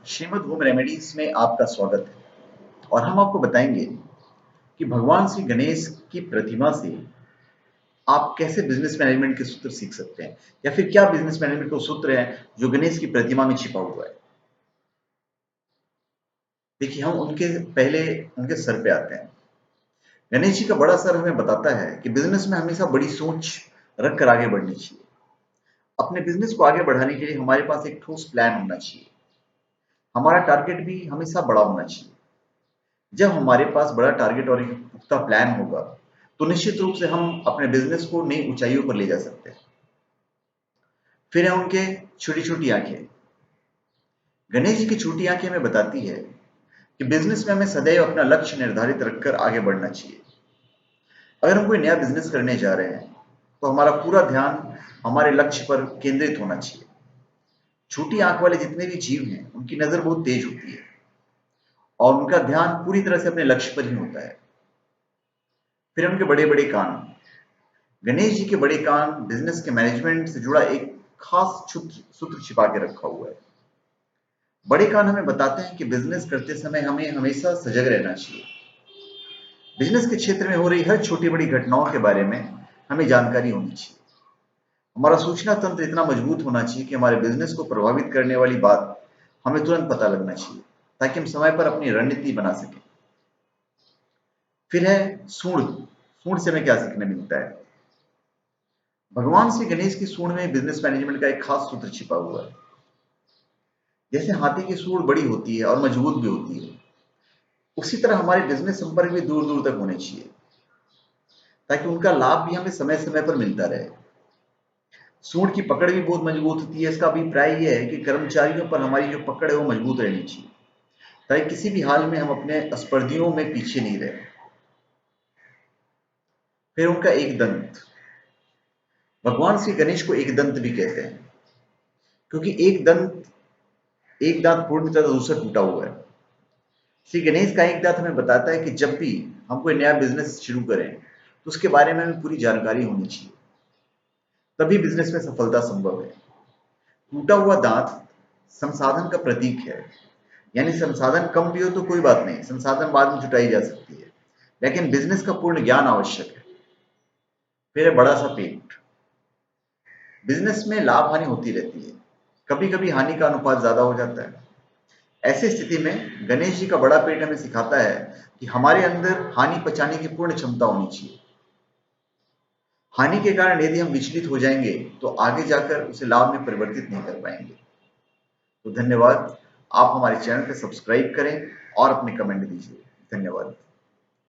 Shrimad home remedies में आपका स्वागत है और हम आपको बताएंगे कि भगवान श्री गणेश की प्रतिमा से आप कैसे बिजनेस मैनेजमेंट के सूत्र सीख सकते हैं या फिर क्या बिजनेस मैनेजमेंट का सूत्र है जो गणेश की प्रतिमा में छिपा हुआ है। देखिए, हम उनके पहले उनके सर पे आते हैं। गणेश जी का बड़ा सर हमें बताता है कि बिजनेस में हमेशा बड़ी सोच रख कर आगे बढ़नी चाहिए। अपने बिजनेस को आगे बढ़ाने के लिए हमारे पास एक ठोस प्लान होना चाहिए। हमारा टारगेट भी हमेशा बड़ा होना चाहिए। जब हमारे पास बड़ा टारगेट और एक पुख्ता प्लान होगा तो निश्चित रूप से हम अपने बिजनेस को नई ऊंचाइयों पर ले जा सकते हैं। फिर है उनके छोटी छोटी आंखें। गणेश जी की छोटी आंखें हमें बताती है कि बिजनेस में हमें सदैव अपना लक्ष्य निर्धारित रखकर आगे बढ़ना चाहिए। अगर हम कोई नया बिजनेस करने जा रहे हैं तो हमारा पूरा ध्यान हमारे लक्ष्य पर केंद्रित होना चाहिए। छोटी आंख वाले जितने भी जीव हैं उनकी नजर बहुत तेज होती है और उनका ध्यान पूरी तरह से अपने लक्ष्य पर ही होता है। फिर उनके बड़े बड़े कान। गणेश जी के बड़े कान बिजनेस के मैनेजमेंट से जुड़ा एक खास सूत्र छिपा के रखा हुआ है। बड़े कान हमें बताते हैं कि बिजनेस करते समय हमें हमेशा सजग रहना चाहिए। बिजनेस के क्षेत्र में हो रही हर छोटी बड़ी घटनाओं के बारे में हमें जानकारी होनी चाहिए। हमारा सूचना तंत्र इतना मजबूत होना चाहिए कि हमारे बिजनेस को प्रभावित करने वाली बात हमें तुरंत पता लगना चाहिए ताकि हम समय पर अपनी रणनीति बना सकें। फिर है सूंड। सूंड से हमें क्या सीखने मिलता है। भगवान श्री गणेश की सूंड में बिजनेस मैनेजमेंट का एक खास सूत्र छिपा हुआ है। जैसे हाथी की सूंड बड़ी होती है और मजबूत भी होती है, उसी तरह हमारे बिजनेस संपर्क भी दूर दूर तक होने चाहिए ताकि उनका लाभ भी हमें समय समय पर मिलता रहे। सूंड की पकड़ भी बहुत मजबूत होती है। इसका अभिप्राय यह है कि कर्मचारियों पर हमारी जो पकड़ है वो मजबूत रहनी चाहिए ताकि किसी भी हाल में हम अपने स्पर्धियों में पीछे नहीं रहे। फिर उनका एक दंत। भगवान श्री गणेश को एक दंत भी कहते हैं क्योंकि एक दांत पूर्ण तरह दूसरा टूटा हुआ है। श्री गणेश का एक दांत हमें बताता है कि जब भी हम कोई नया बिजनेस शुरू करें तो उसके बारे में हमें पूरी जानकारी होनी चाहिए, तभी बिजनेस में सफलता संभव है। टूटा हुआ दांत संसाधन का प्रतीक है, यानी संसाधन कम भी हो तो कोई बात नहीं, संसाधन बाद में जुटाई जा सकती है, लेकिन बिजनेस का पूर्ण ज्ञान आवश्यक है। फिर है बड़ा सा पेट। बिजनेस में लाभ हानि होती रहती है, कभी कभी हानि का अनुपात ज्यादा हो जाता है। ऐसी स्थिति में गणेश जी का बड़ा पेट हमें सिखाता है कि हमारे अंदर हानि पचाने की पूर्ण क्षमता होनी चाहिए। हानि के कारण यदि हम विचलित हो जाएंगे तो आगे जाकर उसे लाभ में परिवर्तित नहीं कर पाएंगे। तो धन्यवाद। आप हमारे चैनल को सब्सक्राइब करें और अपने कमेंट दीजिए। धन्यवाद।